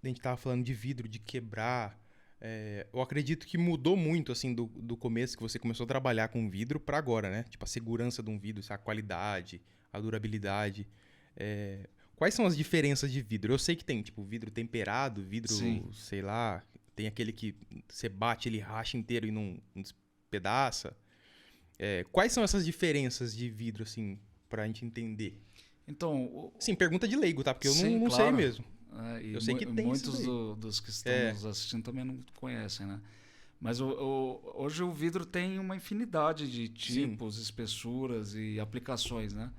a gente tava falando de vidro, de quebrar. Eu acredito que mudou muito, assim, do começo que você começou a trabalhar com vidro pra agora, né? Tipo, a segurança de um vidro, a qualidade, a durabilidade. Quais são as diferenças de vidro? Eu sei que tem, tipo, vidro temperado, Sim. vidro, sei lá, tem aquele que você bate, ele racha inteiro e não despedaça. Quais são essas diferenças de vidro, assim, pra gente entender? Então, Sim, pergunta de leigo, tá? Porque eu sim, não sei claro. mesmo. E Eu sei que tem esses muitos daí. dos que estão É. nos assistindo também não conhecem, né? Mas hoje o vidro tem uma infinidade de Sim. tipos, espessuras e aplicações, né?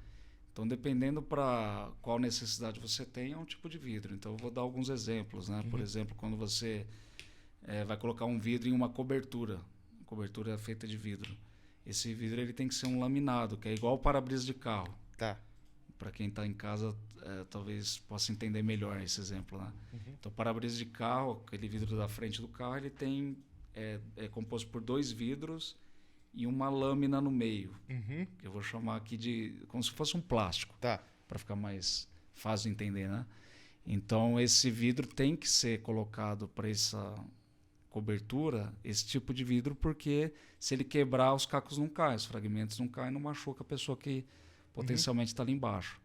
Então, dependendo para qual necessidade você tem, é um tipo de vidro. Então, eu vou dar alguns exemplos, né? Por Uhum. exemplo, quando você vai colocar um vidro em uma cobertura feita de vidro. Esse vidro ele tem que ser um laminado, que é igual o para-brisa de carro. Tá. Para quem está em casa, talvez possa entender melhor esse exemplo, né? Uhum. Então, o para-brisa de carro, aquele vidro da frente do carro, ele é composto por dois vidros e uma lâmina no meio, Uhum. que eu vou chamar aqui de como se fosse um plástico, Tá. para ficar mais fácil de entender, né? Então, esse vidro tem que ser colocado para essa cobertura, esse tipo de vidro, porque se ele quebrar, os cacos não caem, os fragmentos não caem, não machuca a pessoa que Uhum. potencialmente está ali embaixo.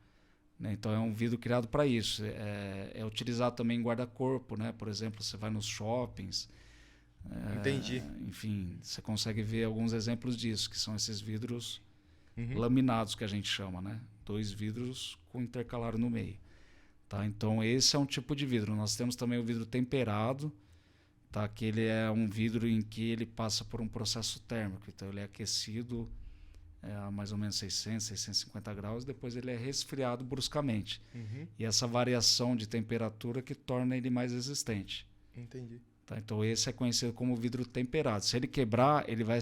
Né? Então é um vidro criado para isso. É utilizado também em guarda-corpo, né? Por exemplo, você vai nos shoppings, Entendi. enfim, você consegue ver alguns exemplos disso, que são esses vidros Uhum. laminados que a gente chama, né? Dois vidros com intercalar no meio. Tá? Então esse é um tipo de vidro. Nós temos também o vidro temperado, tá? Que ele é um vidro em que ele passa por um processo térmico. Então ele é aquecido a mais ou menos 600, 650 graus, depois ele é resfriado bruscamente. Uhum. E essa variação de temperatura que torna ele mais resistente. Entendi. Tá? Então esse é conhecido como vidro temperado. Se ele quebrar, ele vai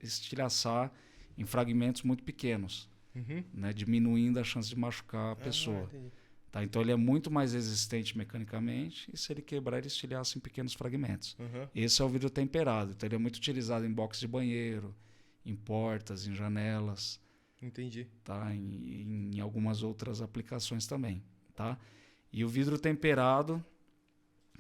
estilhaçar em fragmentos muito pequenos, Uhum. né? Diminuindo a chance de machucar a pessoa. Entendi. Tá? Então ele é muito mais resistente mecanicamente e se ele quebrar, ele estilhaça em pequenos fragmentos. Uhum. Esse é o vidro temperado. Então ele é muito utilizado em boxes de banheiro, em portas, em janelas, Entendi. tá? Em algumas outras aplicações também. Tá? E o vidro temperado,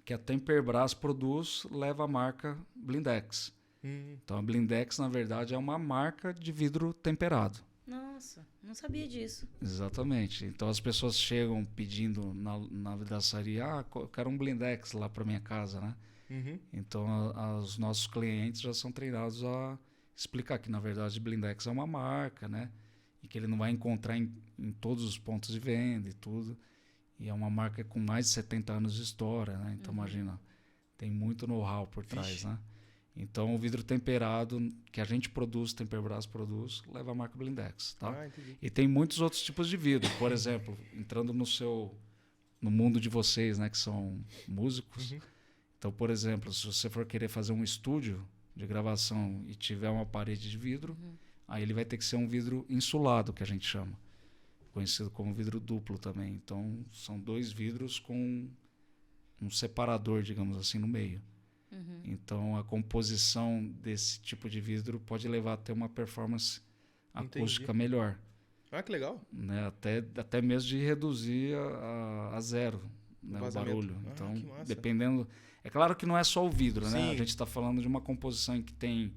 que a Temperbras produz, leva a marca Blindex. Uhum. Então a Blindex, na verdade, é uma marca de vidro temperado. Nossa, não sabia disso. Exatamente. Então as pessoas chegam pedindo na vidraçaria, eu quero um Blindex lá para minha casa, né? Uhum. Então os nossos clientes já são treinados a explicar que na verdade Blindex é uma marca, né? E que ele não vai encontrar em todos os pontos de venda e tudo. E é uma marca com mais de 70 anos de história, né? Então imagina, tem muito know-how por trás, Vixe. né? Então o vidro temperado que a gente produz, Temperbras produz, leva a marca Blindex, tá? Entendi. E tem muitos outros tipos de vidro. Por exemplo, entrando no mundo de vocês, né, que são músicos. Uhum. Então, por exemplo, se você for querer fazer um estúdio de gravação e tiver uma parede de vidro, aí ele vai ter que ser um vidro insulado, que a gente chama, conhecido como vidro duplo também. Então, são dois vidros com um separador, digamos assim, no meio. Então, a composição desse tipo de vidro pode levar a ter uma performance Entendi. acústica melhor. Ah, que legal. Né? Até mesmo de reduzir a zero, O né? O vazamento. barulho. Ah, Então, que massa. dependendo. É claro que não é só o vidro, né? A Sim. gente está falando de uma composição em que tem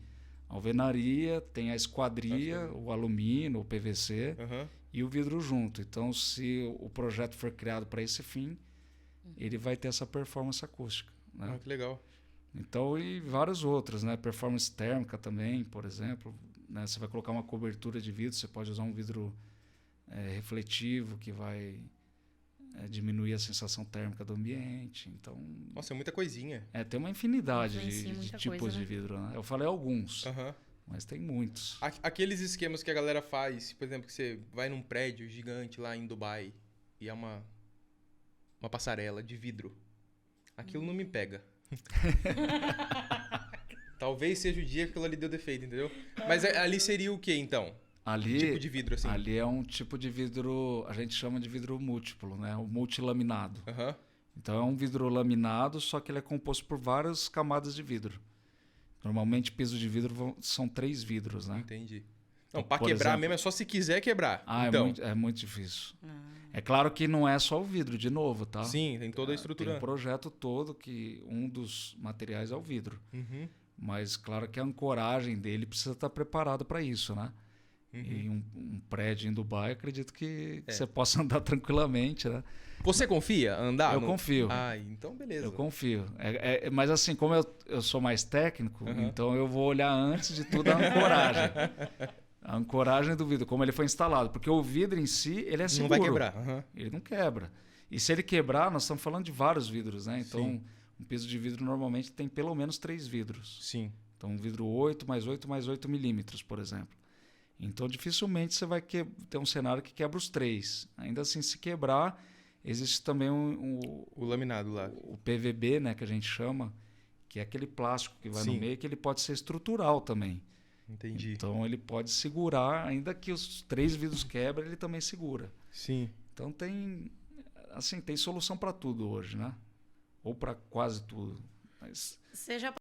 a alvenaria, tem a esquadria, o alumínio, o PVC Aham. e o vidro junto. Então, se o projeto for criado para esse fim, ele vai ter essa performance acústica. Né? Ah, que legal. Então, e vários outros, né? Performance térmica também, por exemplo. Né? Você vai colocar uma cobertura de vidro, você pode usar um vidro refletivo que vai diminuir a sensação térmica do ambiente. Então, Nossa, é muita coisinha. tem uma infinidade Influencia de muita tipos coisa, de né? vidro. Né? Eu falei alguns, Aham. mas tem muitos. Aqueles esquemas que a galera faz, por exemplo, que você vai num prédio gigante lá em Dubai e é uma passarela de vidro. Aquilo não me pega. Talvez seja o dia que aquilo ali deu defeito, entendeu? Mas ali seria o que então? Que tipo Ali, de vidro assim? ali é um tipo de vidro, a gente chama de vidro múltiplo, né? O multilaminado. Aham. Então é um vidro laminado, só que ele é composto por várias camadas de vidro. Normalmente piso de vidro são 3 vidros, né? Entendi. Não, Então, pra por quebrar exemplo- mesmo é só se quiser quebrar. Ah, então, é muito difícil. Ah, É claro que não é só o vidro, de novo, tá? sim, tem toda a Tem estrutura. um projeto todo que um dos materiais é o vidro. Uhum, Mas claro que a ancoragem dele precisa estar preparada para isso, né? uhum. E um prédio em Dubai, acredito que É. você possa andar tranquilamente, né? Você confia andar? Eu no- confio. Ah, então beleza. Eu confio. Mas assim, como eu sou mais técnico, Uhum. então eu vou olhar antes de tudo a ancoragem. A ancoragem do vidro, como ele foi instalado. Porque o vidro em si, ele é seguro. Não vai quebrar. Aham. Ele não quebra. E se ele quebrar, nós estamos falando de vários vidros, né? Então, Sim. um piso de vidro normalmente tem pelo menos 3 vidros. Sim. Então, um vidro 8 mais 8 mais 8 milímetros, por exemplo. Então, dificilmente você vai ter um cenário que quebra os 3. Ainda assim, se quebrar, existe também O laminado lá. o PVB, né, que a gente chama, que é aquele plástico que vai Sim. no meio, que ele pode ser estrutural também. Entendi. Então, ele pode segurar, ainda que os 3 vidros quebrem, ele também segura. Sim. Então, tem solução para tudo hoje, né? Ou para quase tudo. Mas você já